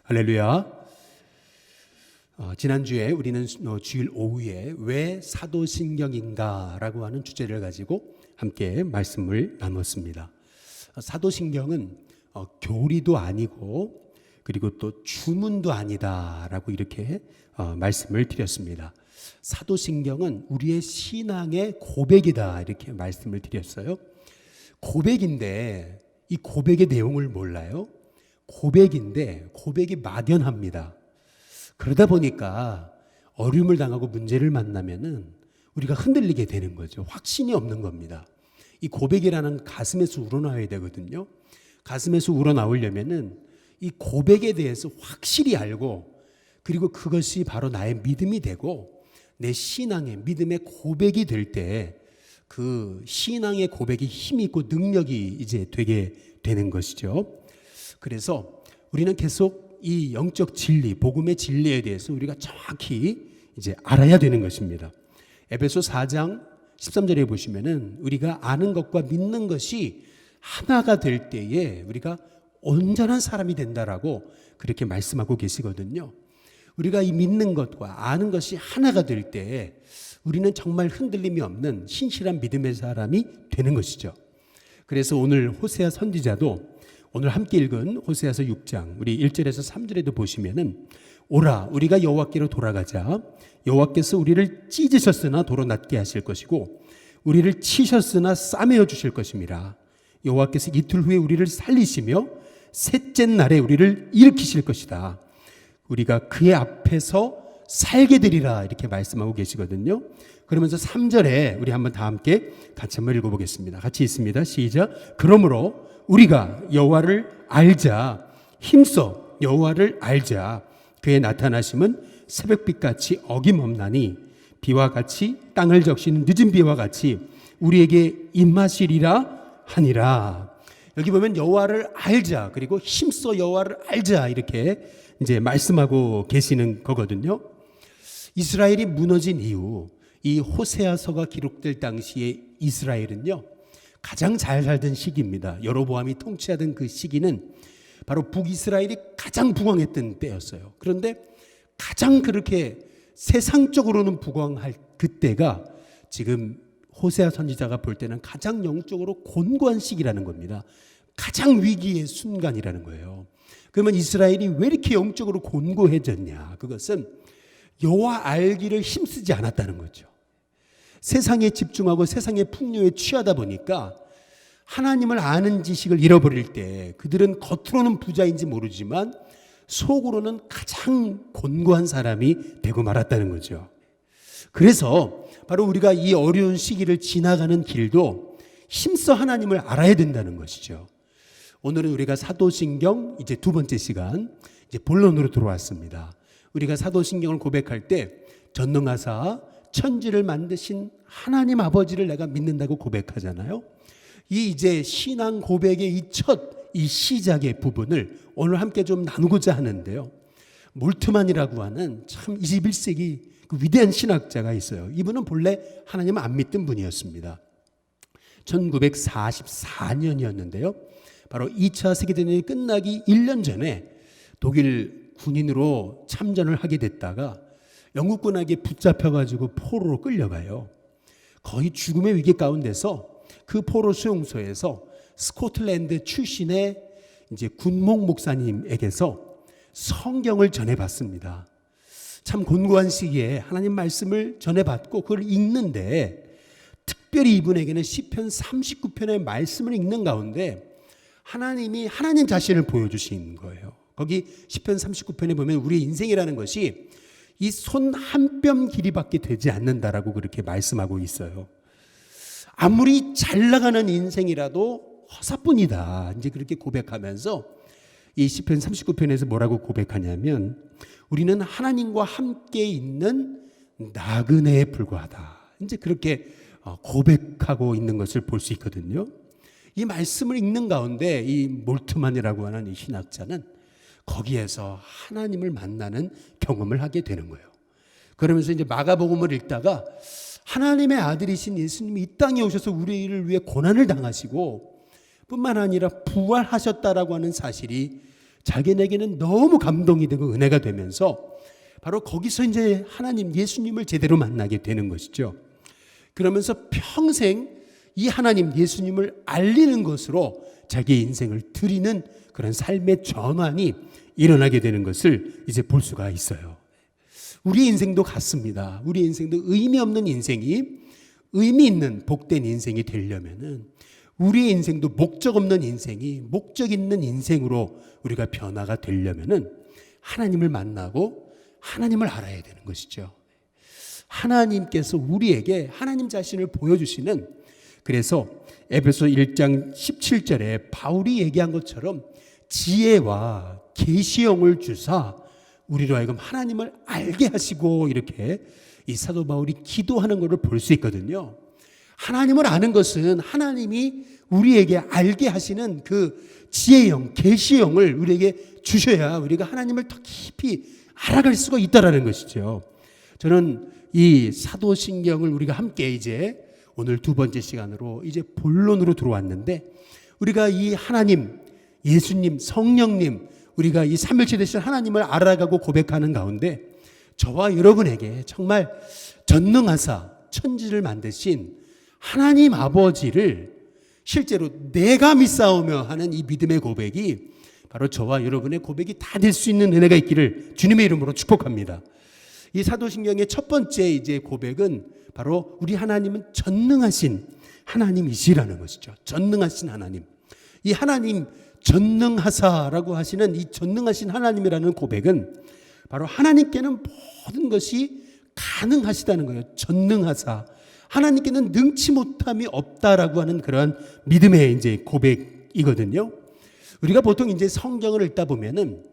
할렐루야. 지난주에 우리는 주일 오후에 왜 사도신경인가 라고 하는 주제를 가지고 함께 말씀을 나눴습니다. 사도신경은 교리도 아니고 그리고 또 주문도 아니다 라고 이렇게 말씀을 드렸습니다. 사도신경은 우리의 신앙의 고백이다 이렇게 말씀을 드렸어요. 고백인데 이 고백의 내용을 몰라요? 고백인데 고백이 막연합니다. 그러다 보니까 어려움을 당하고 문제를 만나면은 우리가 흔들리게 되는 거죠. 확신이 없는 겁니다. 이 고백이라는 가슴에서 우러나와야 되거든요. 가슴에서 우러나오려면은 이 고백에 대해서 확실히 알고 그리고 그것이 바로 나의 믿음이 되고 내 신앙의 믿음의 고백이 될 때 그 신앙의 고백이 힘이 있고 능력이 이제 되게 되는 것이죠. 그래서 우리는 계속 이 영적 진리, 복음의 진리에 대해서 우리가 정확히 이제 알아야 되는 것입니다. 에베소 4장 13절에 보시면은 우리가 아는 것과 믿는 것이 하나가 될 때에 우리가 온전한 사람이 된다라고 그렇게 말씀하고 계시거든요. 우리가 이 믿는 것과 아는 것이 하나가 될 때에 우리는 정말 흔들림이 없는 신실한 믿음의 사람이 되는 것이죠. 그래서 오늘 호세아 선지자도 오늘 함께 읽은 호세아서 6장 우리 1절에서 3절에도 보시면은 오라 우리가 여호와께로 돌아가자 여호와께서 우리를 찢으셨으나 도로 낫게 하실 것이고 우리를 치셨으나 싸매어 주실 것임이라 여호와께서 이틀 후에 우리를 살리시며 셋째 날에 우리를 일으키실 것이다. 우리가 그의 앞에서 살게 되리라 이렇게 말씀하고 계시거든요. 그러면서 3절에 우리 한번 다 함께 같이 한번 읽어보겠습니다. 같이 있습니다. 시작. 그러므로 우리가 여호와를 알자 힘써 여호와를 알자 그의 나타나심은 새벽빛같이 어김없나니 비와 같이 땅을 적시는 늦은 비와 같이 우리에게 임하시리라 하니라. 여기 보면 여호와를 알자 그리고 힘써 여호와를 알자 이렇게 이제 말씀하고 계시는 거거든요. 이스라엘이 무너진 이후 이 호세아서가 기록될 당시에 이스라엘은요 가장 잘 살던 시기입니다. 여로보암이 통치하던 그 시기는 바로 북이스라엘이 가장 부강했던 때였어요. 그런데 가장 그렇게 세상적으로는 부강할 그때가 지금 호세아 선지자가 볼 때는 가장 영적으로 곤고한 시기라는 겁니다. 가장 위기의 순간이라는 거예요. 그러면 이스라엘이 왜 이렇게 영적으로 곤고해졌냐? 그것은 여호와 알기를 힘쓰지 않았다는 거죠. 세상에 집중하고 세상의 풍요에 취하다 보니까 하나님을 아는 지식을 잃어버릴 때 그들은 겉으로는 부자인지 모르지만 속으로는 가장 곤고한 사람이 되고 말았다는 거죠. 그래서 바로 우리가 이 어려운 시기를 지나가는 길도 힘써 하나님을 알아야 된다는 것이죠. 오늘은 우리가 사도신경 이제 두 번째 시간 이제 본론으로 들어왔습니다. 우리가 사도신경을 고백할 때 전능하사 천지를 만드신 하나님 아버지를 내가 믿는다고 고백하잖아요. 이 이제 신앙 고백의 이 시작의 부분을 오늘 함께 좀 나누고자 하는데요. 몰트만이라고 하는 참 21세기 그 위대한 신학자가 있어요. 이분은 본래 하나님을 안 믿던 분이었습니다. 1944년이었는데요. 바로 2차 세계대전이 끝나기 1년 전에 독일 군인으로 참전을 하게 됐다가 영국군에게 붙잡혀가지고 포로로 끌려가요. 거의 죽음의 위기 가운데서 그 포로 수용소에서 스코틀랜드 출신의 이제 군목 목사님에게서 성경을 전해받습니다. 참 곤고한 시기에 하나님 말씀을 전해받고 그걸 읽는데 특별히 이분에게는 시편 39편의 말씀을 읽는 가운데 하나님이 하나님 자신을 보여주신 거예요. 거기 시편 39편에 보면 우리의 인생이라는 것이 이 손 한 뼘 길이밖에 되지 않는다라고 그렇게 말씀하고 있어요. 아무리 잘 나가는 인생이라도 허사뿐이다. 이제 그렇게 고백하면서 이 시편 39편에서 뭐라고 고백하냐면 우리는 하나님과 함께 있는 나그네에 불과하다. 이제 그렇게 고백하고 있는 것을 볼 수 있거든요. 이 말씀을 읽는 가운데 이 몰트만이라고 하는 이 신학자는 거기에서 하나님을 만나는 경험을 하게 되는 거예요. 그러면서 이제 마가복음을 읽다가 하나님의 아들이신 예수님이 이 땅에 오셔서 우리를 위해 고난을 당하시고 뿐만 아니라 부활하셨다라고 하는 사실이 자기네에게는 너무 감동이 되고 은혜가 되면서 바로 거기서 이제 하나님 예수님을 제대로 만나게 되는 것이죠. 그러면서 평생 이 하나님 예수님을 알리는 것으로 자기의 인생을 드리는 그런 삶의 전환이 일어나게 되는 것을 이제 볼 수가 있어요. 우리 인생도 같습니다. 우리 인생도 의미 없는 인생이 의미 있는 복된 인생이 되려면은 우리의 인생도 목적 없는 인생이 목적 있는 인생으로 우리가 변화가 되려면은 하나님을 만나고 하나님을 알아야 되는 것이죠. 하나님께서 우리에게 하나님 자신을 보여주시는, 그래서 에베소 1장 17절에 바울이 얘기한 것처럼 지혜와 계시형을 주사 우리로 하여금 하나님을 알게 하시고, 이렇게 이 사도 바울이 기도하는 것을 볼 수 있거든요. 하나님을 아는 것은 하나님이 우리에게 알게 하시는 그 지혜형, 계시형을 우리에게 주셔야 우리가 하나님을 더 깊이 알아갈 수가 있다라는 것이죠. 저는 이 사도신경을 우리가 함께 이제 오늘 두 번째 시간으로 이제 본론으로 들어왔는데, 우리가 이 하나님, 예수님, 성령님, 우리가 이 삼일체 되신 하나님을 알아가고 고백하는 가운데 저와 여러분에게 정말 전능하사 천지를 만드신 하나님 아버지를 실제로 내가 믿사오며 하는 이 믿음의 고백이 바로 저와 여러분의 고백이 다 될 수 있는 은혜가 있기를 주님의 이름으로 축복합니다. 이 사도신경의 첫 번째 이제 고백은 바로 우리 하나님은 전능하신 하나님이시라는 것이죠. 전능하신 하나님. 이 하나님 전능하사라고 하시는 이 전능하신 하나님이라는 고백은 바로 하나님께는 모든 것이 가능하시다는 거예요. 전능하사. 하나님께는 능치 못함이 없다라고 하는 그런 믿음의 이제 고백이거든요. 우리가 보통 이제 성경을 읽다 보면은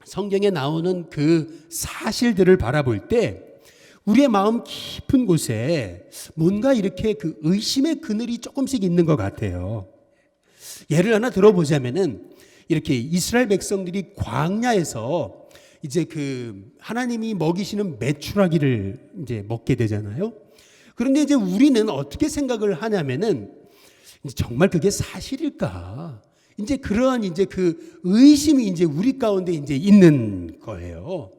성경에 나오는 그 사실들을 바라볼 때 우리의 마음 깊은 곳에 뭔가 이렇게 그 의심의 그늘이 조금씩 있는 것 같아요. 예를 하나 들어보자면은 이렇게 이스라엘 백성들이 광야에서 이제 그 하나님이 먹이시는 메추라기를 이제 먹게 되잖아요. 그런데 이제 우리는 어떻게 생각을 하냐면은 정말 그게 사실일까? 이제 그러한 이제 그 의심이 이제 우리 가운데 이제 있는 거예요.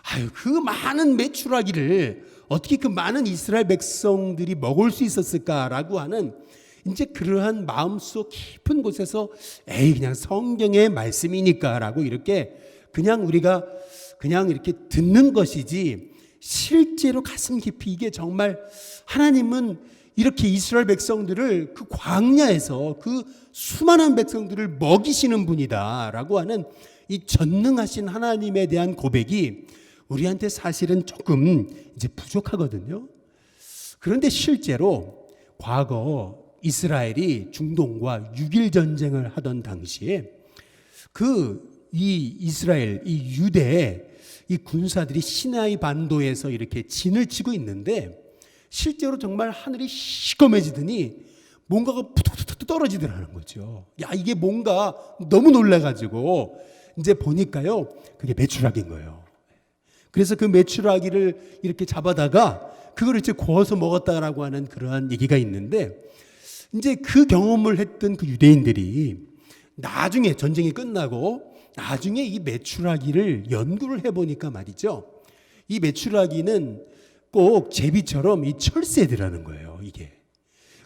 아유, 그 많은 메추라기를 어떻게 그 많은 이스라엘 백성들이 먹을 수 있었을까라고 하는 이제 그러한 마음속 깊은 곳에서 에이, 그냥 성경의 말씀이니까라고 이렇게 그냥 우리가 그냥 이렇게 듣는 것이지, 실제로 가슴 깊이 이게 정말 하나님은 이렇게 이스라엘 백성들을 그 광야에서 그 수많은 백성들을 먹이시는 분이다라고 하는 이 전능하신 하나님에 대한 고백이 우리한테 사실은 조금 이제 부족하거든요. 그런데 실제로 과거 이스라엘이 중동과 6.1 전쟁을 하던 당시에 이 이스라엘, 이 유대의 이 군사들이 시나이 반도에서 이렇게 진을 치고 있는데 실제로 정말 하늘이 시꺼매지더니 뭔가가 푸툭푸툭 떨어지더라는 거죠. 야, 이게 뭔가 너무 놀라가지고 이제 보니까요, 그게 메추라기인 거예요. 그래서 그 메추라기를 이렇게 잡아다가 그걸 이제 구워서 먹었다라고 하는 그러한 얘기가 있는데, 이제 그 경험을 했던 그 유대인들이 나중에 전쟁이 끝나고 나중에 이 메추라기를 연구를 해보니까 말이죠, 이 메추라기는 꼭 제비처럼 이 철새들라는 거예요, 이게.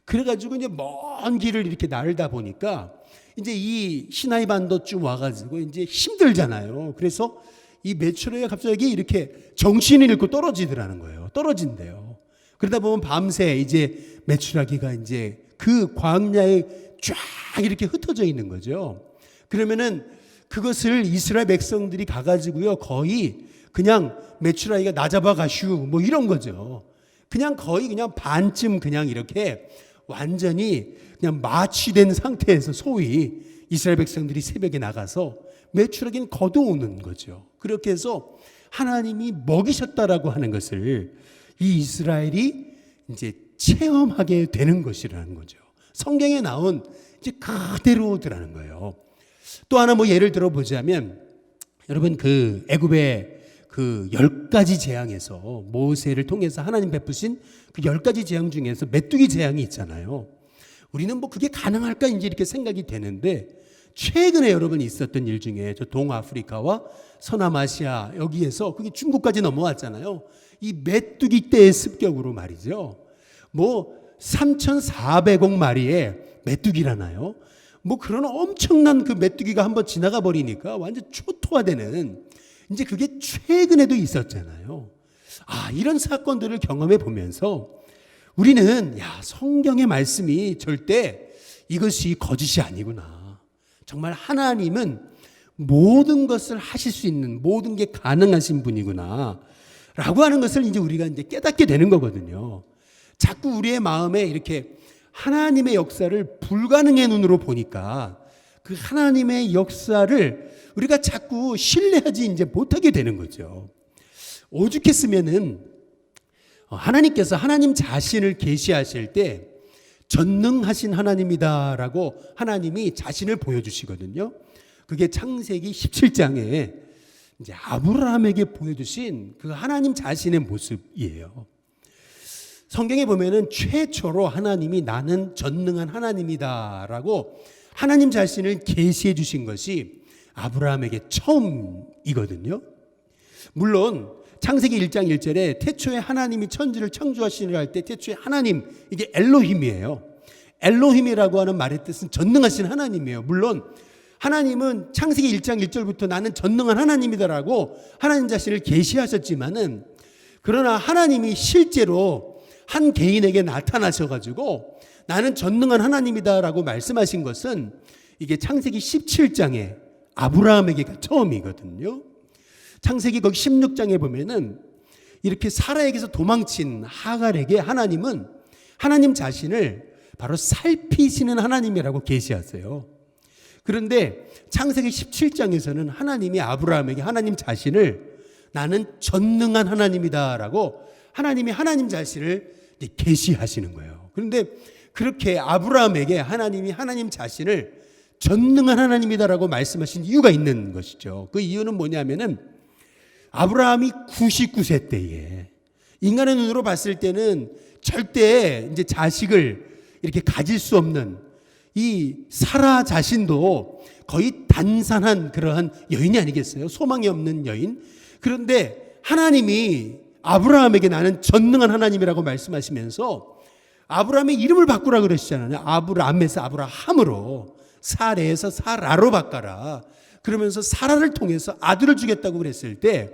그래가지고 이제 먼 길을 이렇게 날다 보니까 이제 이 시나이 반도쯤 와가지고 이제 힘들잖아요. 그래서 이 메추라기가 갑자기 이렇게 정신을 잃고 떨어지더라는 거예요. 떨어진대요. 그러다 보면 밤새 이제 메추라기가 이제 그 광야에 쫙 이렇게 흩어져 있는 거죠. 그러면은 그것을 이스라엘 백성들이 가가지고요, 거의 그냥 메추라기가 나 잡아 가슈 뭐 이런 거죠. 그냥 거의 그냥 반쯤 그냥 이렇게 완전히 그냥 마취된 상태에서 소위 이스라엘 백성들이 새벽에 나가서 메추라기는 걷어오는 거죠. 그렇게 해서 하나님이 먹이셨다라고 하는 것을 이 이스라엘이 이제 체험하게 되는 것이라는 거죠. 성경에 나온 이제 그대로더라는 거예요. 또 하나 뭐 예를 들어 보자면, 여러분 그 애굽의 그 10가지 재앙에서 모세를 통해서 하나님 베푸신 그 10가지 재앙 중에서 메뚜기 재앙이 있잖아요. 우리는 뭐 그게 가능할까 이제 이렇게 생각이 되는데, 최근에 여러분 있었던 일 중에 저 동아프리카와 서남아시아 여기에서 그게 중국까지 넘어왔잖아요. 이 메뚜기 떼의 습격으로 말이죠. 뭐 3,400억 마리의 메뚜기라나요? 뭐 그런 엄청난 그 메뚜기가 한번 지나가 버리니까 완전 초토화되는, 이제 그게 최근에도 있었잖아요. 이런 사건들을 경험해 보면서 우리는 성경의 말씀이 절대 이것이 거짓이 아니구나. 정말 하나님은 모든 것을 하실 수 있는, 모든 게 가능하신 분이구나 라고 하는 것을 이제 우리가 이제 깨닫게 되는 거거든요. 자꾸 우리의 마음에 이렇게 하나님의 역사를 불가능의 눈으로 보니까 그 하나님의 역사를 우리가 자꾸 신뢰하지 이제 못하게 되는 거죠. 오죽했으면은 하나님께서 하나님 자신을 계시하실 때 전능하신 하나님이다라고 하나님이 자신을 보여주시거든요. 그게 창세기 17장에 이제 아브라함에게 보여주신 그 하나님 자신의 모습이에요. 성경에 보면은 최초로 하나님이 나는 전능한 하나님이다라고 하나님 자신을 계시해 주신 것이 아브라함에게 처음이거든요. 물론 창세기 1장 1절에 태초에 하나님이 천지를 창조하시니라 할 때 태초에 하나님, 이게 엘로힘이에요. 엘로힘이라고 하는 말의 뜻은 전능하신 하나님이에요. 물론 하나님은 창세기 1장 1절부터 나는 전능한 하나님이다라고 하나님 자신을 계시하셨지만은, 그러나 하나님이 실제로 한 개인에게 나타나셔가지고 나는 전능한 하나님이다라고 말씀하신 것은 이게 창세기 17장에 아브라함에게가 처음이거든요. 창세기 거기 16장에 보면은 이렇게 사라에게서 도망친 하갈에게 하나님은 하나님 자신을 바로 살피시는 하나님이라고 계시하세요. 그런데 창세기 17장에서는 하나님이 아브라함에게 하나님 자신을 나는 전능한 하나님이다라고 하나님이 하나님 자신을 계시하시는 거예요. 그런데 그렇게 아브라함에게 하나님이 하나님 자신을 전능한 하나님이다라고 말씀하신 이유가 있는 것이죠. 그 이유는 뭐냐면은 아브라함이 99세 때에 인간의 눈으로 봤을 때는 절대 이제 자식을 이렇게 가질 수 없는 이 사라 자신도 거의 단산한 그러한 여인이 아니겠어요? 소망이 없는 여인. 그런데 하나님이 아브라함에게 나는 전능한 하나님이라고 말씀하시면서 아브라함의 이름을 바꾸라 그러시잖아요. 아브라함에서 아브라함으로, 사레에서 사라로 바꿔라. 그러면서 사라를 통해서 아들을 주겠다고 그랬을 때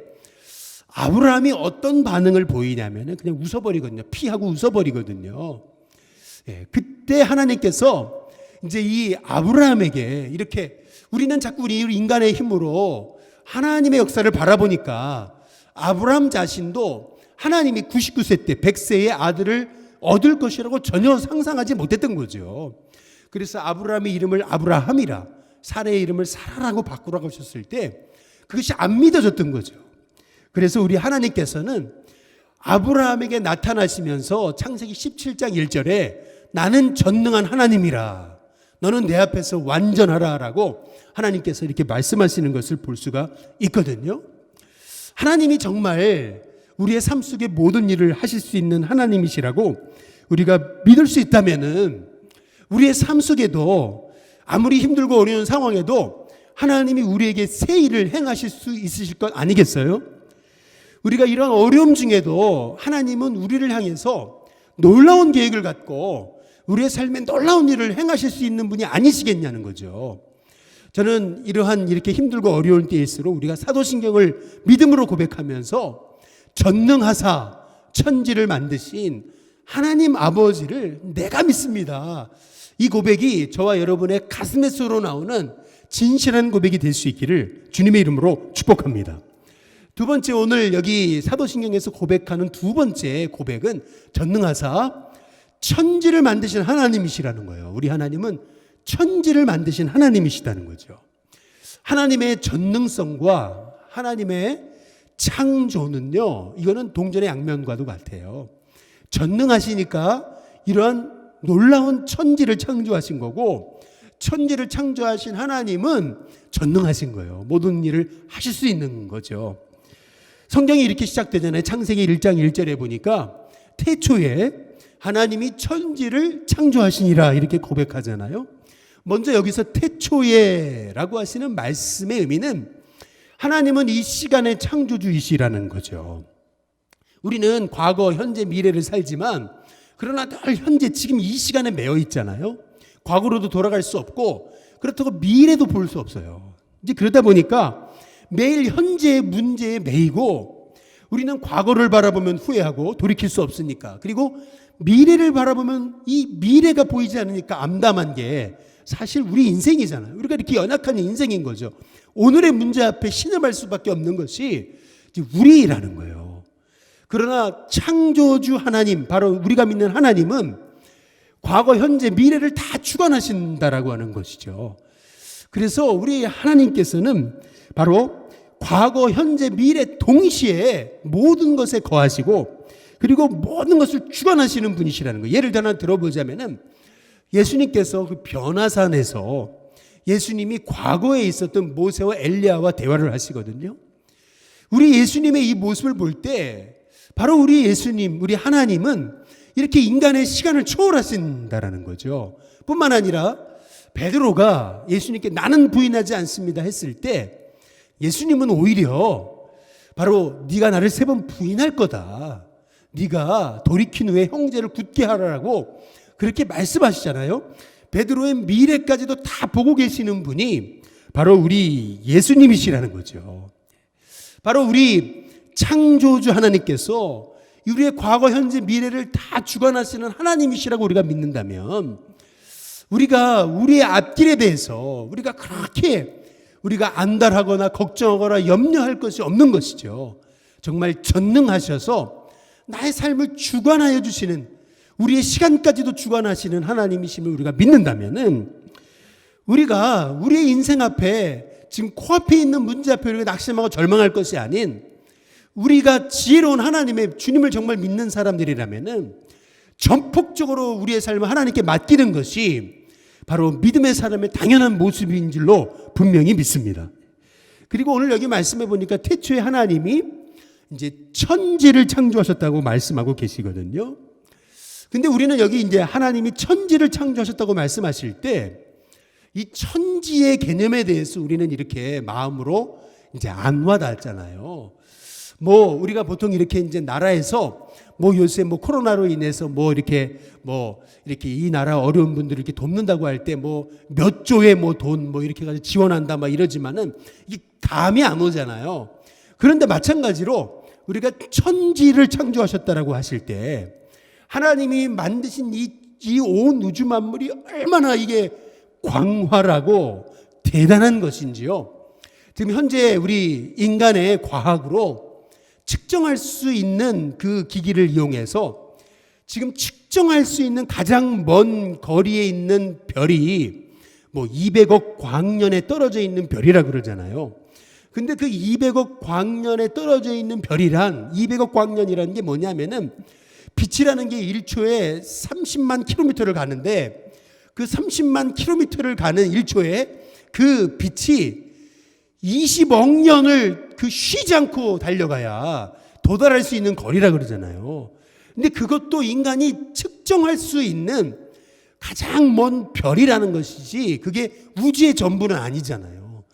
아브라함이 어떤 반응을 보이냐면 그냥 웃어버리거든요. 피하고 웃어버리거든요. 그때 하나님께서 이제 이 아브라함에게 이렇게, 우리는 자꾸 우리 인간의 힘으로 하나님의 역사를 바라보니까 아브라함 자신도 하나님이 99세 때 100세의 아들을 얻을 것이라고 전혀 상상하지 못했던 거죠. 그래서 아브라함의 이름을 아브라함이라, 사라의 이름을 사라라고 바꾸라고 하셨을 때 그것이 안 믿어졌던 거죠. 그래서 우리 하나님께서는 아브라함에게 나타나시면서 창세기 17장 1절에 나는 전능한 하나님이라, 너는 내 앞에서 완전하라라고 하나님께서 이렇게 말씀하시는 것을 볼 수가 있거든요. 하나님이 정말 우리의 삶 속에 모든 일을 하실 수 있는 하나님이시라고 우리가 믿을 수 있다면은 우리의 삶 속에도 아무리 힘들고 어려운 상황에도 하나님이 우리에게 새 일을 행하실 수 있으실 것 아니겠어요? 우리가 이런 어려움 중에도 하나님은 우리를 향해서 놀라운 계획을 갖고 우리의 삶에 놀라운 일을 행하실 수 있는 분이 아니시겠냐는 거죠. 저는 이러한 이렇게 힘들고 어려운 때일수록 우리가 사도신경을 믿음으로 고백하면서 전능하사 천지를 만드신 하나님 아버지를 내가 믿습니다. 이 고백이 저와 여러분의 가슴에서로 나오는 진실한 고백이 될 수 있기를 주님의 이름으로 축복합니다. 두 번째, 오늘 여기 사도신경에서 고백하는 두 번째 고백은 전능하사 천지를 만드신 하나님이시라는 거예요. 우리 하나님은 천지를 만드신 하나님이시다는 거죠. 하나님의 전능성과 하나님의 창조는요, 이거는 동전의 양면과도 같아요. 전능하시니까 이러한 놀라운 천지를 창조하신 거고, 천지를 창조하신 하나님은 전능하신 거예요. 모든 일을 하실 수 있는 거죠. 성경이 이렇게 시작되잖아요. 창세기 1장 1절에 보니까 태초에 하나님이 천지를 창조하시니라 이렇게 고백하잖아요. 먼저 여기서 태초에라고 하시는 말씀의 의미는 하나님은 이 시간의 창조주이시라는 거죠. 우리는 과거, 현재, 미래를 살지만 그러나 늘 현재 지금 이 시간에 매여 있잖아요. 과거로도 돌아갈 수 없고 그렇다고 미래도 볼 수 없어요. 이제 그러다 보니까 매일 현재의 문제에 매이고 우리는 과거를 바라보면 후회하고 돌이킬 수 없으니까, 그리고 미래를 바라보면 이 미래가 보이지 않으니까 암담한 게 사실 우리 인생이잖아요. 우리가 이렇게 연약한 인생인 거죠. 오늘의 문제 앞에 신음할 수밖에 없는 것이 우리라는 거예요. 그러나 창조주 하나님, 바로 우리가 믿는 하나님은 과거, 현재, 미래를 다 주관하신다라고 하는 것이죠. 그래서 우리 하나님께서는 바로 과거, 현재, 미래 동시에 모든 것에 거하시고 그리고 모든 것을 주관하시는 분이시라는 거예요. 예를 들어 하나 들어보자면은 예수님께서 그 변화산에서 예수님이 과거에 있었던 모세와 엘리야와 대화를 하시거든요. 우리 예수님의 이 모습을 볼 때 바로 우리 예수님, 우리 하나님은 이렇게 인간의 시간을 초월하신다라는 거죠. 뿐만 아니라 베드로가 예수님께 나는 부인하지 않습니다 했을 때 예수님은 오히려 바로 네가 나를 3번 부인할 거다, 네가 돌이킨 후에 형제를 굳게 하라고 그렇게 말씀하시잖아요. 베드로의 미래까지도 다 보고 계시는 분이 바로 우리 예수님이시라는 거죠. 바로 우리 창조주 하나님께서 우리의 과거, 현재, 미래를 다 주관하시는 하나님이시라고 우리가 믿는다면 우리가 우리의 앞길에 대해서 우리가 그렇게 우리가 안달하거나 걱정하거나 염려할 것이 없는 것이죠. 정말 전능하셔서 나의 삶을 주관하여 주시는, 우리의 시간까지도 주관하시는 하나님이심을 우리가 믿는다면은 우리가 우리의 인생 앞에 지금 코앞에 있는 문제 앞에 우리가 낙심하고 절망할 것이 아닌, 우리가 지혜로운 하나님의 주님을 정말 믿는 사람들이라면은 전폭적으로 우리의 삶을 하나님께 맡기는 것이 바로 믿음의 사람의 당연한 모습인 줄로 분명히 믿습니다. 그리고 오늘 여기 말씀해 보니까 태초에 하나님이 이제 천지를 창조하셨다고 말씀하고 계시거든요. 근데 우리는 여기 이제 하나님이 천지를 창조하셨다고 말씀하실 때 이 천지의 개념에 대해서 우리는 이렇게 마음으로 이제 안 와닿잖아요. 뭐 우리가 보통 이렇게 이제 나라에서 뭐 요새 뭐 코로나로 인해서 뭐 이렇게 이 나라 어려운 분들을 이렇게 돕는다고 할 때 뭐 몇 조의 뭐 돈 뭐 이렇게 가지고 지원한다 막 이러지만은 이게 감이 안 오잖아요. 그런데 마찬가지로 우리가 천지를 창조하셨다라고 하실 때 하나님이 만드신 이 온 우주 만물이 얼마나 이게 광활하고 대단한 것인지요. 지금 현재 우리 인간의 과학으로 측정할 수 있는 그 기기를 이용해서 지금 측정할 수 있는 가장 먼 거리에 있는 별이 뭐 200억 광년에 떨어져 있는 별이라고 그러잖아요. 근데 그 200억 광년에 떨어져 있는 별이란, 200억 광년이라는 게 뭐냐면은 빛이라는 게 1초에 30만 킬로미터를 가는데 그 30만 킬로미터를 가는 1초에 그 빛이 20억 년을 그 쉬지 않고 달려가야 도달할 수 있는 거리라 그러잖아요. 근데 그것도 인간이 측정할 수 있는 가장 먼 별이라는 것이지 그게 우주의 전부는 아니잖아요.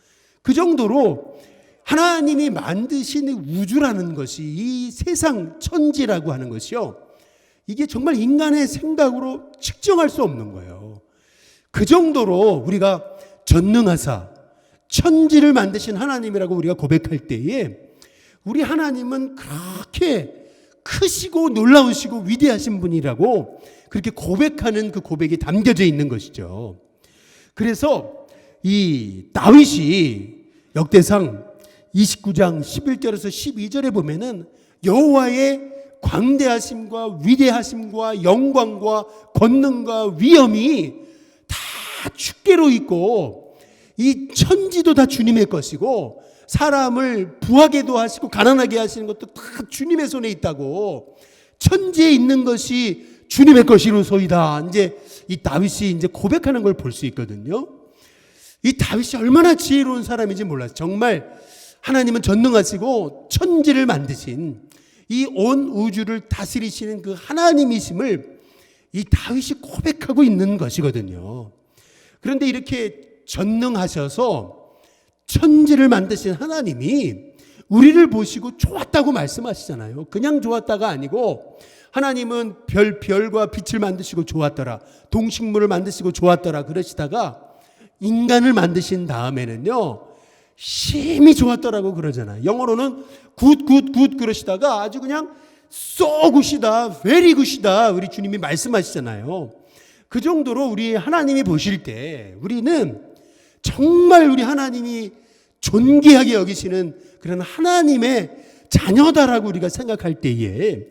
그 정도로 하나님이 만드신 우주라는 것이, 이 세상 천지라고 하는 것이요, 이게 정말 인간의 생각으로 측정할 수 없는 거예요. 그 정도로 우리가 전능하사 천지를 만드신 하나님이라고 우리가 고백할 때에 우리 하나님은 그렇게 크시고 놀라우시고 위대하신 분이라고 그렇게 고백하는 그 고백이 담겨져 있는 것이죠. 그래서 이 다윗이 역대상 29장 11절에서 12절에 보면은 여호와의 광대하심과 위대하심과 영광과 권능과 위엄이 다 주께로 있고 이 천지도 다 주님의 것이고 사람을 부하게도 하시고 가난하게 하시는 것도 다 주님의 손에 있다고, 천지에 있는 것이 주님의 것이로소이다. 이제 이 다윗이 이제 고백하는 걸 볼 수 있거든요. 이 다윗이 얼마나 지혜로운 사람인지 몰랐어요. 정말 하나님은 전능하시고 천지를 만드신 이 온 우주를 다스리시는 그 하나님이심을 이 다윗이 고백하고 있는 것이거든요. 그런데 이렇게 전능하셔서 천지를 만드신 하나님이 우리를 보시고 좋았다고 말씀하시잖아요. 그냥 좋았다가 아니고 하나님은 별과 빛을 만드시고 좋았더라. 동식물을 만드시고 좋았더라. 그러시다가 인간을 만드신 다음에는요. 심히 좋았더라고 그러잖아요. 영어로는 굿 그러시다가 아주 그냥 so good이다. very good이다. 우리 주님이 말씀하시잖아요. 그 정도로 우리 하나님이 보실 때 우리는 정말 우리 하나님이 존귀하게 여기시는 그런 하나님의 자녀다라고 우리가 생각할 때에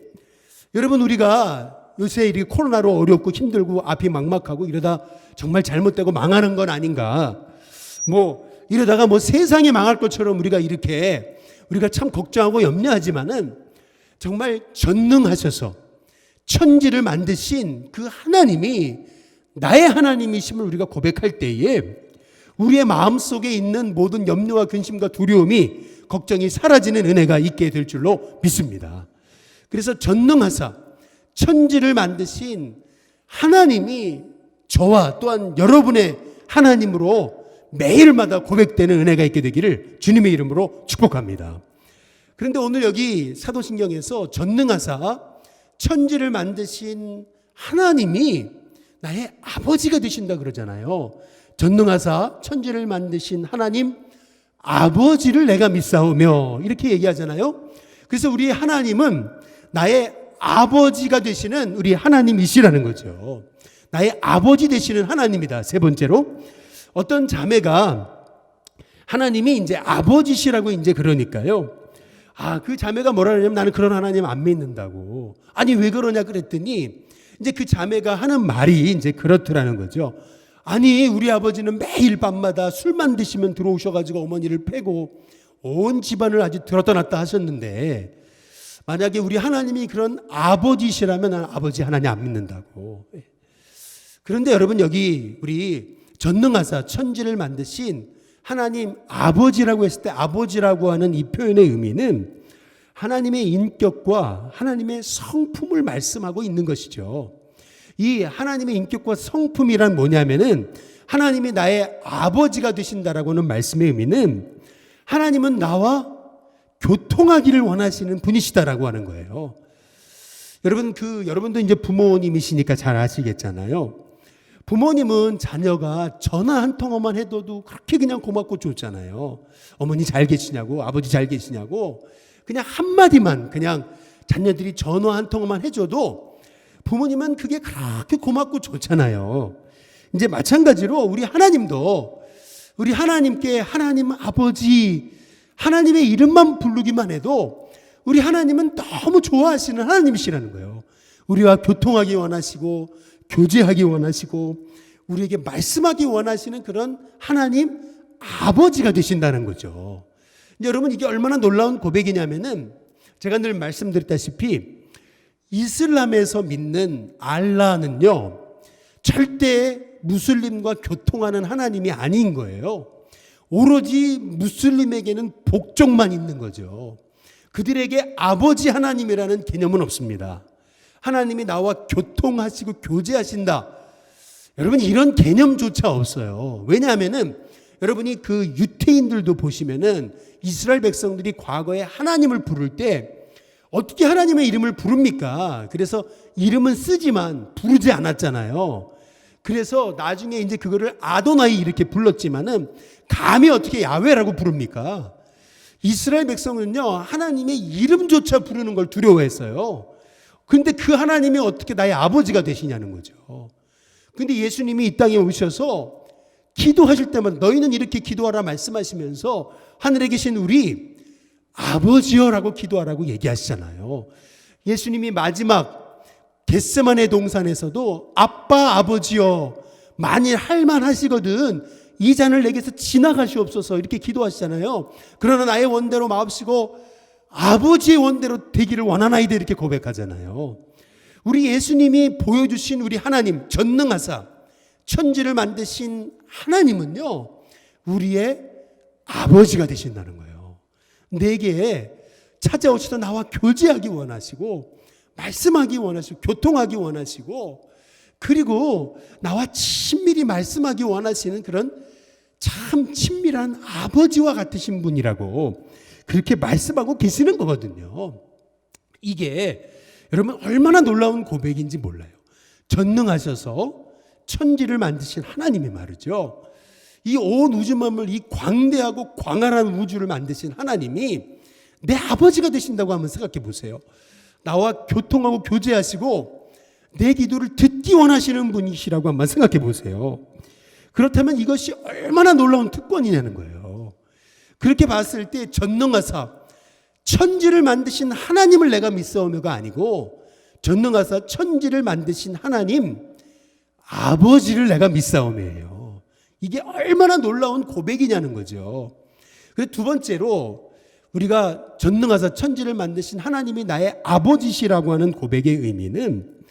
여러분 우리가 요새 이렇게 코로나로 어렵고 힘들고 앞이 막막하고 이러다 정말 잘못되고 망하는 건 아닌가 이러다가 세상이 망할 것처럼 우리가 참 걱정하고 염려하지만은 정말 전능하셔서 천지를 만드신 그 하나님이 나의 하나님이심을 우리가 고백할 때에 우리의 마음속에 있는 모든 염려와 근심과 두려움이 걱정이 사라지는 은혜가 있게 될 줄로 믿습니다. 그래서 전능하사 천지를 만드신 하나님이 저와 또한 여러분의 하나님으로 매일마다 고백되는 은혜가 있게 되기를 주님의 이름으로 축복합니다. 그런데 오늘 여기 사도신경에서 전능하사 천지를 만드신 하나님이 나의 아버지가 되신다 그러잖아요. 전능하사 천지를 만드신 하나님 아버지를 내가 믿사오며 이렇게 얘기하잖아요. 그래서 우리 하나님은 나의 아버지가 되시는 우리 하나님이시라는 거죠. 나의 아버지 되시는 하나님이다. 세 번째로 어떤 자매가 하나님이 이제 아버지시라고 이제 그러니까요. 그 자매가 뭐라 그러냐면 나는 그런 하나님 안 믿는다고. 아니 왜 그러냐 그랬더니 이제 그 자매가 하는 말이 이제 그렇더라는 거죠. 아니 우리 아버지는 매일 밤마다 술만 드시면 들어오셔가지고 어머니를 패고 온 집안을 아주 들었다 놨다 하셨는데 만약에 우리 하나님이 그런 아버지시라면 나는 아버지 하나님 안 믿는다고. 그런데 여러분 여기 우리 전능하사 천지를 만드신 하나님 아버지라고 했을 때 아버지라고 하는 이 표현의 의미는 하나님의 인격과 하나님의 성품을 말씀하고 있는 것이죠. 이 하나님의 인격과 성품이란 뭐냐면은 하나님이 나의 아버지가 되신다라고는 말씀의 의미는 하나님은 나와 교통하기를 원하시는 분이시다라고 하는 거예요. 여러분도 이제 부모님이시니까 잘 아시겠잖아요. 부모님은 자녀가 전화 한 통화만 해도 그렇게 그냥 고맙고 좋잖아요. 어머니 잘 계시냐고, 아버지 잘 계시냐고, 그냥 한마디만 그냥 자녀들이 전화 한 통화만 해줘도 부모님은 그게 그렇게 고맙고 좋잖아요. 이제 마찬가지로 우리 하나님도 우리 하나님께 하나님 아버지, 하나님의 이름만 부르기만 해도 우리 하나님은 너무 좋아하시는 하나님이시라는 거예요. 우리와 교통하기 원하시고 교제하기 원하시고 우리에게 말씀하기 원하시는 그런 하나님 아버지가 되신다는 거죠. 여러분 이게 얼마나 놀라운 고백이냐면은 제가 늘 말씀드렸다시피 이슬람에서 믿는 알라는요 절대 무슬림과 교통하는 하나님이 아닌 거예요. 오로지 무슬림에게는 복종만 있는 거죠. 그들에게 아버지 하나님이라는 개념은 없습니다. 하나님이 나와 교통하시고 교제하신다. 여러분 이런 개념조차 없어요. 왜냐하면은 여러분이 그 유태인들도 보시면은 이스라엘 백성들이 과거에 하나님을 부를 때 어떻게 하나님의 이름을 부릅니까? 그래서 이름은 쓰지만 부르지 않았잖아요. 그래서 나중에 이제 그거를 아도나이 이렇게 불렀지만은 감히 어떻게 야훼라고 부릅니까? 이스라엘 백성은요 하나님의 이름조차 부르는 걸 두려워했어요. 근데 그 하나님이 어떻게 나의 아버지가 되시냐는 거죠. 근데 예수님이 이 땅에 오셔서 기도하실 때만 너희는 이렇게 기도하라 말씀하시면서 하늘에 계신 우리 아버지여라고 기도하라고 얘기하시잖아요. 예수님이 마지막 겟세마네 동산에서도 아빠 아버지여 만일 할만하시거든 이 잔을 내게서 지나가시옵소서 이렇게 기도하시잖아요. 그러나 나의 원대로 마옵시고 아버지의 원대로 되기를 원하나이다 이렇게 고백하잖아요. 우리 예수님이 보여주신 우리 하나님 전능하사 천지를 만드신 하나님은요 우리의 아버지가 되신다는 거예요. 내게 찾아오셔서 나와 교제하기 원하시고 말씀하기 원하시고 교통하기 원하시고 그리고 나와 친밀히 말씀하기 원하시는 그런 참 친밀한 아버지와 같으신 분이라고 그렇게 말씀하고 계시는 거거든요. 이게 여러분 얼마나 놀라운 고백인지 몰라요. 전능하셔서 천지를 만드신 하나님이 말이죠. 이 온 우주 만물, 이 광대하고 광활한 우주를 만드신 하나님이 내 아버지가 되신다고 한번 생각해 보세요. 나와 교통하고 교제하시고 내 기도를 듣기 원하시는 분이시라고 한번 생각해 보세요. 그렇다면 이것이 얼마나 놀라운 특권이냐는 거예요. 그렇게 봤을 때 전능하사 천지를 만드신 하나님을 내가 믿사오며가 아니고 전능하사 천지를 만드신 하나님 아버지를 내가 믿사오며예요. 이게 얼마나 놀라운 고백이냐는 거죠. 그리고 두 번째로 우리가 전능하사 천지를 만드신 하나님이 나의 아버지시라고 하는 고백의 의미는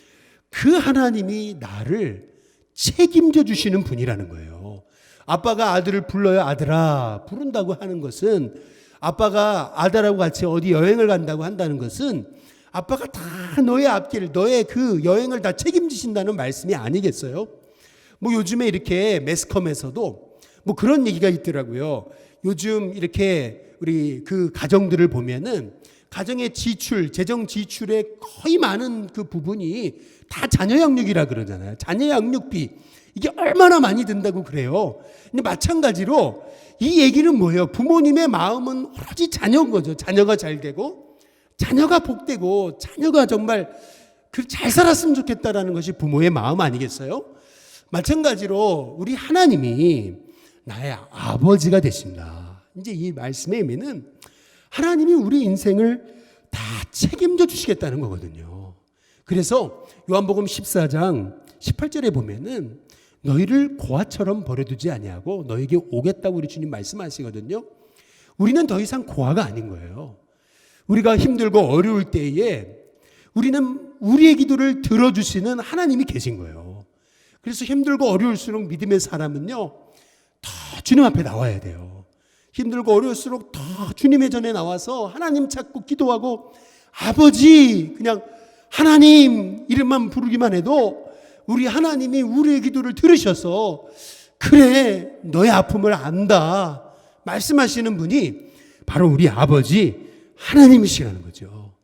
그 하나님이 나를 책임져 주시는 분이라는 거예요. 아빠가 아들을 불러요. 아들아 부른다고 하는 것은, 아빠가 아들하고 같이 어디 여행을 간다고 한다는 것은 아빠가 다 너의 앞길, 너의 그 여행을 다 책임지신다는 말씀이 아니겠어요? 뭐 요즘에 이렇게 매스컴에서도 뭐 그런 얘기가 있더라고요. 요즘 이렇게 우리 그 가정들을 보면은 가정의 지출, 재정 지출의 거의 많은 그 부분이 다 자녀 양육이라 그러잖아요. 자녀 양육비. 이게 얼마나 많이 든다고 그래요. 근데 마찬가지로 이 얘기는 뭐예요? 부모님의 마음은 오로지 자녀인 거죠. 자녀가 잘 되고, 자녀가 복되고, 자녀가 정말 잘 살았으면 좋겠다라는 것이 부모의 마음 아니겠어요? 마찬가지로 우리 하나님이 나의 아버지가 되신다. 이제 이 말씀의 의미는 하나님이 우리 인생을 다 책임져 주시겠다는 거거든요. 그래서 요한복음 14장 18절에 보면은 너희를 고아처럼 버려두지 아니하고 너에게 오겠다고 우리 주님 말씀하시거든요. 우리는 더 이상 고아가 아닌 거예요. 우리가 힘들고 어려울 때에 우리는 우리의 기도를 들어주시는 하나님이 계신 거예요. 그래서 힘들고 어려울수록 믿음의 사람은요, 더 주님 앞에 나와야 돼요. 힘들고 어려울수록 더 주님의 전에 나와서 하나님 찾고 기도하고, 아버지, 그냥 하나님 이름만 부르기만 해도 우리 하나님이 우리의 기도를 들으셔서 그래 너의 아픔을 안다 말씀하시는 분이 바로 우리 아버지 하나님이시라는 거죠.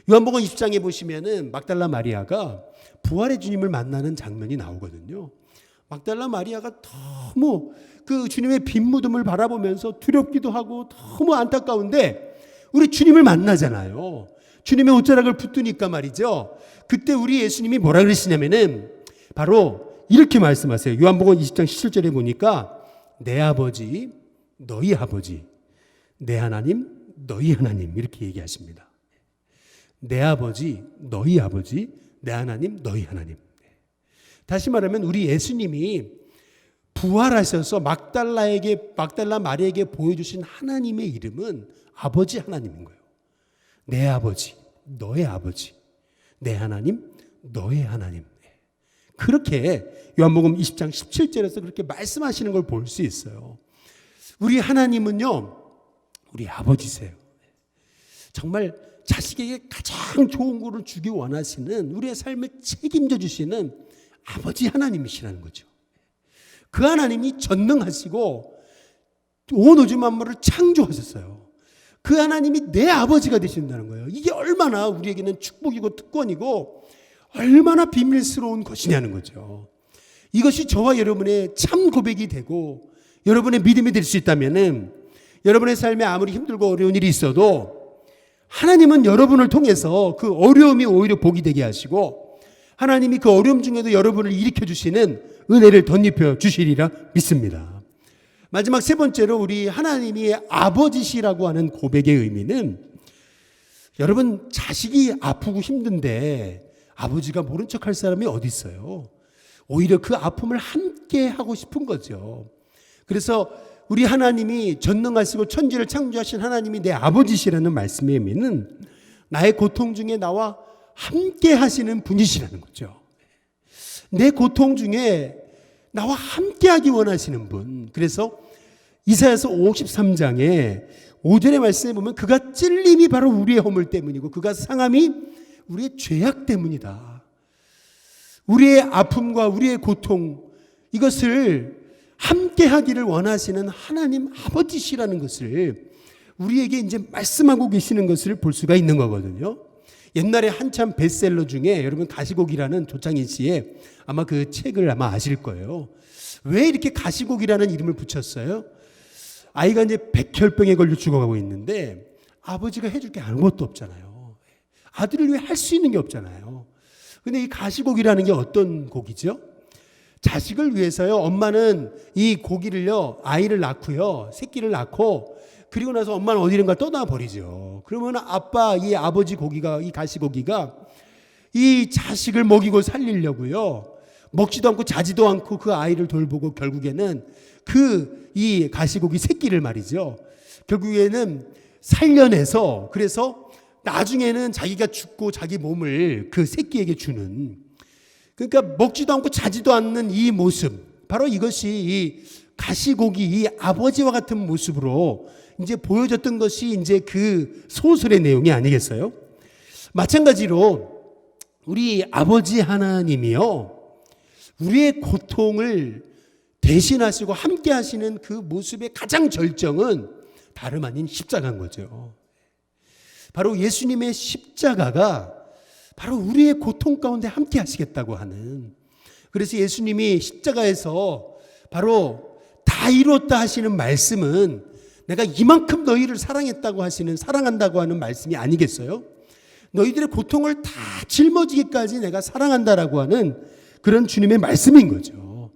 요한복음 20장에 보시면은 막달라 마리아가 부활의 주님을 만나는 장면이 나오거든요. 막달라 마리아가 너무 그 주님의 빈 무덤을 바라보면서 두렵기도 하고 너무 안타까운데 우리 주님을 만나잖아요. 주님의 옷자락을 붙드니까 말이죠. 그때 우리 예수님이 뭐라 그러시냐면은 바로 이렇게 말씀하세요. 요한복음 20장 17절에 보니까 내 아버지 너희 아버지, 내 하나님 너희 하나님, 이렇게 얘기하십니다. 내 아버지 너희 아버지, 내 하나님 너희 하나님. 다시 말하면 우리 예수님이 부활하셔서 막달라 마리아에게 보여주신 하나님의 이름은 아버지 하나님인 거예요. 내 아버지 너의 아버지, 내 하나님 너의 하나님. 그렇게 요한복음 20장 17절에서 그렇게 말씀하시는 걸 볼 수 있어요. 우리 하나님은요, 우리 아버지세요. 정말 자식에게 가장 좋은 것을 주기 원하시는, 우리의 삶을 책임져 주시는 아버지 하나님이시라는 거죠. 그 하나님이 전능하시고 온 우주 만물을 창조하셨어요. 그 하나님이 내 아버지가 되신다는 거예요. 이게 얼마나 우리에게는 축복이고 특권이고 얼마나 비밀스러운 것이냐는 거죠. 이것이 저와 여러분의 참 고백이 되고 여러분의 믿음이 될 수 있다면은, 여러분의 삶에 아무리 힘들고 어려운 일이 있어도 하나님은 여러분을 통해서 그 어려움이 오히려 복이 되게 하시고, 하나님이 그 어려움 중에도 여러분을 일으켜 주시는 은혜를 덧입혀 주시리라 믿습니다. 마지막 세 번째로 우리 하나님이 아버지시라고 하는 고백의 의미는, 여러분 자식이 아프고 힘든데 아버지가 모른 척할 사람이 어디 있어요? 오히려 그 아픔을 함께 하고 싶은 거죠. 그래서 우리 하나님이 전능하시고 천지를 창조하신 하나님이 내 아버지시라는 말씀의 의미는 나의 고통 중에 나와 함께 하시는 분이시라는 거죠. 내 고통 중에 나와 함께 하기 원하시는 분. 그래서 이사야서 53장에 5절의 말씀에 보면 그가 찔림이 바로 우리의 허물 때문이고 그가 상함이 우리의 죄악 때문이다. 우리의 아픔과 우리의 고통, 이것을 함께 하기를 원하시는 하나님 아버지시라는 것을 우리에게 이제 말씀하고 계시는 것을 볼 수가 있는 거거든요. 옛날에 한참 베스트셀러 중에 여러분 가시곡이라는 조창인 씨의 아마 그 책을 아마 아실 거예요. 왜 이렇게 가시곡이라는 이름을 붙였어요? 아이가 이제 백혈병에 걸려 죽어가고 있는데 아버지가 해줄 게 아무것도 없잖아요. 아들을 위해 할 수 있는 게 없잖아요. 근데 이 가시곡이라는 게 어떤 곡이죠? 자식을 위해서요. 엄마는 이 고기를요, 아이를 낳고요, 새끼를 낳고 그리고 나서 엄마는 어디론가 떠나버리죠. 그러면 아빠, 이 아버지 고기가, 이 가시고기가 이 자식을 먹이고 살리려고요, 먹지도 않고 자지도 않고 그 아이를 돌보고 결국에는 이 가시고기 새끼를 말이죠, 결국에는 살려내서, 그래서 나중에는 자기가 죽고 자기 몸을 그 새끼에게 주는, 그러니까 먹지도 않고 자지도 않는 이 모습, 바로 이것이 이 가시고기, 이 아버지와 같은 모습으로 이제 보여졌던 것이 이제 그 소설의 내용이 아니겠어요? 마찬가지로 우리 아버지 하나님이요, 우리의 고통을 대신하시고 함께 하시는 그 모습의 가장 절정은 다름 아닌 십자가인 거죠. 바로 예수님의 십자가가 바로 우리의 고통 가운데 함께 하시겠다고 하는, 그래서 예수님이 십자가에서 바로 다 이뤘다 하시는 말씀은 내가 이만큼 너희를 사랑했다고 하시는, 사랑한다고 하는 말씀이 아니겠어요? 너희들의 고통을 다 짊어지기까지 내가 사랑한다라고 하는 그런 주님의 말씀인 거죠.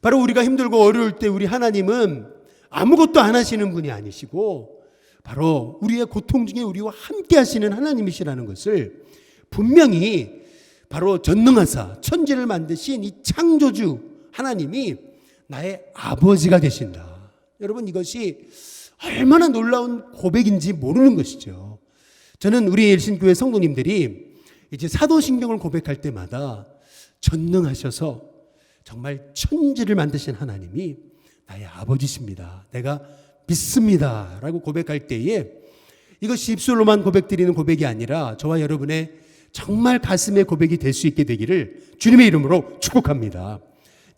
바로 우리가 힘들고 어려울 때 우리 하나님은 아무것도 안 하시는 분이 아니시고 바로 우리의 고통 중에 우리와 함께 하시는 하나님이시라는 것을 분명히 바로 전능하사 천지를 만드신 이 창조주 하나님이 나의 아버지가 되신다. 여러분, 이것이 얼마나 놀라운 고백인지 모르는 것이죠. 저는 우리 일신교회 성도님들이 이제 사도신경을 고백할 때마다 전능하셔서 정말 천지를 만드신 하나님이 나의 아버지십니다, 내가 믿습니다 라고 고백할 때에 이것이 입술로만 고백드리는 고백이 아니라 저와 여러분의 정말 가슴의 고백이 될 수 있게 되기를 주님의 이름으로 축복합니다.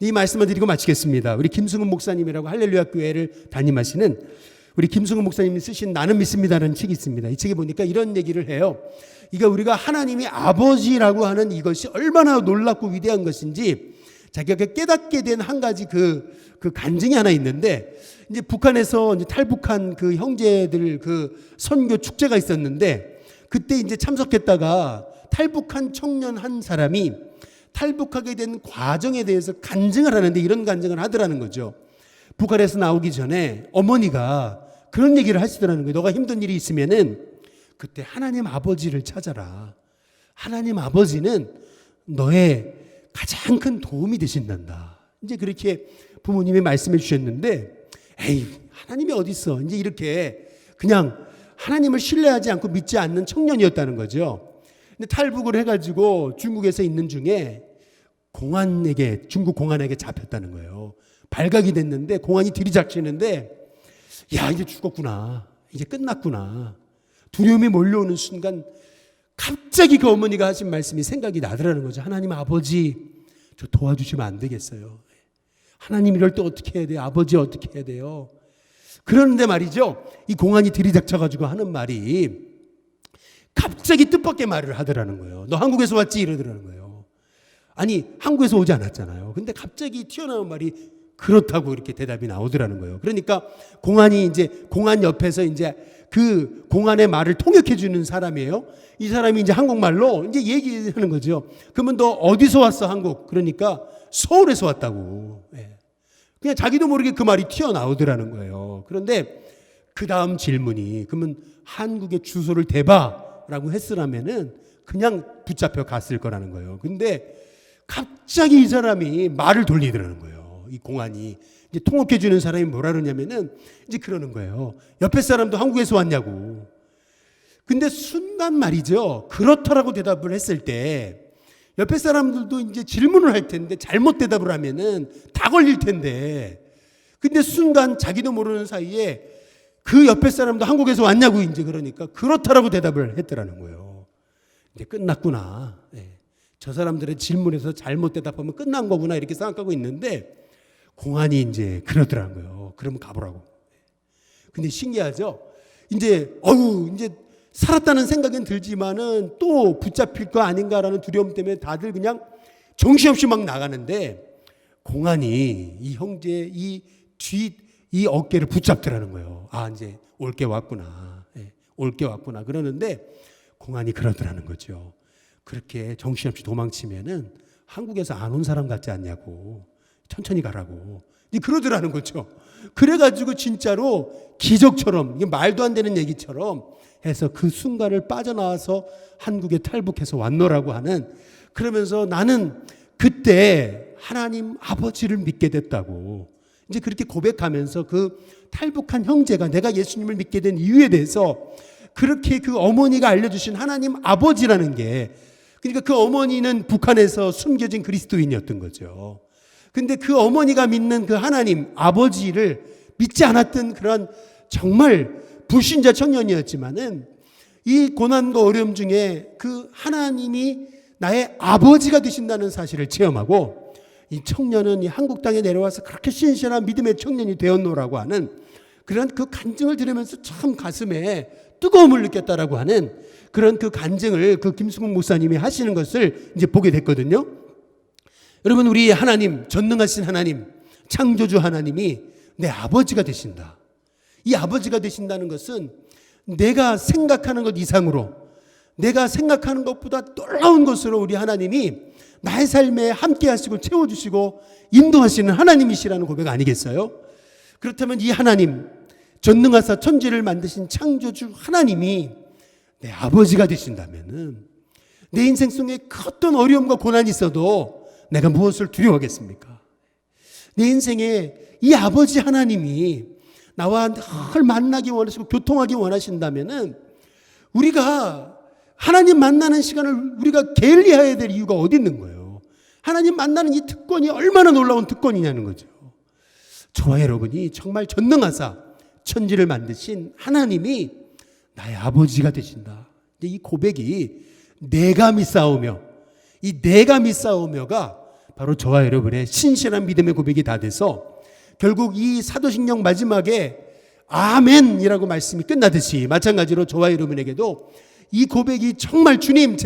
이 말씀을 드리고 마치겠습니다. 우리 김승훈 목사님이라고 할렐루야 교회를 담임하시는 우리 김승훈 목사님이 쓰신 나는 믿습니다라는 책이 있습니다. 이 책에 보니까 이런 얘기를 해요. 이거 우리가 하나님이 아버지라고 하는 이것이 얼마나 놀랍고 위대한 것인지 자기가 깨닫게 된 한 가지 그 간증이 하나 있는데, 이제 북한에서 이제 탈북한 그 형제들 그 선교 축제가 있었는데 그때 이제 참석했다가 탈북한 청년 한 사람이 탈북하게 된 과정에 대해서 간증을 하는데 이런 간증을 하더라는 거죠. 북한에서 나오기 전에 어머니가 그런 얘기를 하시더라는 거예요. 너가 힘든 일이 있으면은 그때 하나님 아버지를 찾아라. 하나님 아버지는 너의 가장 큰 도움이 되신단다. 이제 그렇게 부모님이 말씀해 주셨는데, 에이, 하나님이 어디 있어? 이제 이렇게 그냥 하나님을 신뢰하지 않고 믿지 않는 청년이었다는 거죠. 근데 탈북을 해가지고 중국에서 있는 중에 중국 공안에게 잡혔다는 거예요. 발각이 됐는데 공안이 들이닥치는데, 야, 이제 죽었구나, 이제 끝났구나, 두려움이 몰려오는 순간 갑자기 그 어머니가 하신 말씀이 생각이 나더라는 거죠. 하나님 아버지, 저 도와주시면 안 되겠어요? 하나님 이럴 때 어떻게 해야 돼요? 아버지 어떻게 해야 돼요? 그러는데 말이죠, 이 공안이 들이닥쳐가지고 하는 말이 갑자기 뜻밖의 말을 하더라는 거예요. 너 한국에서 왔지? 이러더라는 거예요. 아니, 한국에서 오지 않았잖아요. 근데 갑자기 튀어나온 말이 그렇다고 이렇게 대답이 나오더라는 거예요. 그러니까 공안이 이제 공안 옆에서 이제 그 공안의 말을 통역해 주는 사람이에요. 이 사람이 이제 한국말로 이제 얘기하는 거죠. 그러면 너 어디서 왔어, 한국? 그러니까 서울에서 왔다고. 그냥 자기도 모르게 그 말이 튀어나오더라는 거예요. 그런데 그 다음 질문이, 그러면 한국의 주소를 대봐라고 했으라면은 그냥 붙잡혀 갔을 거라는 거예요. 근데 갑자기 이 사람이 말을 돌리더라는 거예요. 이 공안이 이제 통역해 주는 사람이 뭐라 그러냐면은 이제 그러는 거예요. 옆에 사람도 한국에서 왔냐고. 근데 순간 말이죠, 그렇다라고 대답을 했을 때 옆에 사람들도 이제 질문을 할 텐데 잘못 대답을 하면은 다 걸릴 텐데, 근데 순간 자기도 모르는 사이에 그 옆에 사람도 한국에서 왔냐고 이제 그러니까 그렇다라고 대답을 했더라는 거예요. 이제 끝났구나. 저 사람들의 질문에서 잘못 대답하면 끝난 거구나 이렇게 생각하고 있는데 공안이 이제 그러더라고요. 그러면 가보라고. 근데 신기하죠? 이제 살았다는 생각은 들지만은 또 붙잡힐 거 아닌가라는 두려움 때문에 다들 그냥 정신없이 막 나가는데 공안이 이 형제 이 어깨를 붙잡더라는 거예요. 아, 이제 올 게 왔구나. 올 게 왔구나. 그러는데 공안이 그러더라는 거죠. 그렇게 정신없이 도망치면은 한국에서 안 온 사람 같지 않냐고. 천천히 가라고. 그러더라는 거죠. 그래가지고 진짜로 기적처럼, 이게 말도 안 되는 얘기처럼 해서 그 순간을 빠져나와서 한국에 탈북해서 왔노라고 하는, 그러면서 나는 그때 하나님 아버지를 믿게 됐다고. 이제 그렇게 고백하면서 그 탈북한 형제가 내가 예수님을 믿게 된 이유에 대해서 그렇게 그 어머니가 알려주신 하나님 아버지라는 게, 그러니까 그 어머니는 북한에서 숨겨진 그리스도인이었던 거죠. 근데 그 어머니가 믿는 그 하나님 아버지를 믿지 않았던 그런 정말 불신자 청년이었지만은 이 고난과 어려움 중에 그 하나님이 나의 아버지가 되신다는 사실을 체험하고, 이 청년은 이 한국 땅에 내려와서 그렇게 신실한 믿음의 청년이 되었노라고 하는 그런 그 간증을 들으면서 참 가슴에 뜨거움을 느꼈다라고 하는 그런 그 간증을 그 김승훈 목사님이 하시는 것을 이제 보게 됐거든요. 여러분, 우리 하나님, 전능하신 하나님, 창조주 하나님이 내 아버지가 되신다. 이 아버지가 되신다는 것은 내가 생각하는 것 이상으로, 내가 생각하는 것보다 놀라운 것으로 우리 하나님이 나의 삶에 함께 하시고 채워주시고 인도하시는 하나님이시라는 고백 아니겠어요? 그렇다면 이 하나님, 전능하사 천지를 만드신 창조주 하나님이 내 아버지가 되신다면은 내 인생 속에 어떤 어려움과 고난이 있어도 내가 무엇을 두려워하겠습니까? 내 인생에 이 아버지 하나님이 나와 늘 만나기 원하시고 교통하기 원하신다면은 우리가 하나님 만나는 시간을 우리가 게을리해야 될 이유가 어디 있는 거예요? 하나님 만나는 이 특권이 얼마나 놀라운 특권이냐는 거죠. 저와 여러분이 정말 전능하사 천지를 만드신 하나님이 나의 아버지가 되신다. 이 고백이 내가 믿사오며, 이 내가 믿사오며가 바로 저와 여러분의 신실한 믿음의 고백이 다 돼서 결국 이 사도신경 마지막에 아멘이라고 말씀이 끝나듯이 마찬가지로 저와 여러분에게도 이 고백이 정말 주님이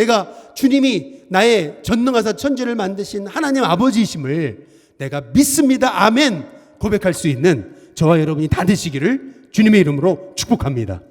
나의 전능하사 천지를 만드신 하나님 아버지이심을 내가 믿습니다. 아멘 고백할 수 있는 저와 여러분이 다 되시기를 주님의 이름으로 축복합니다.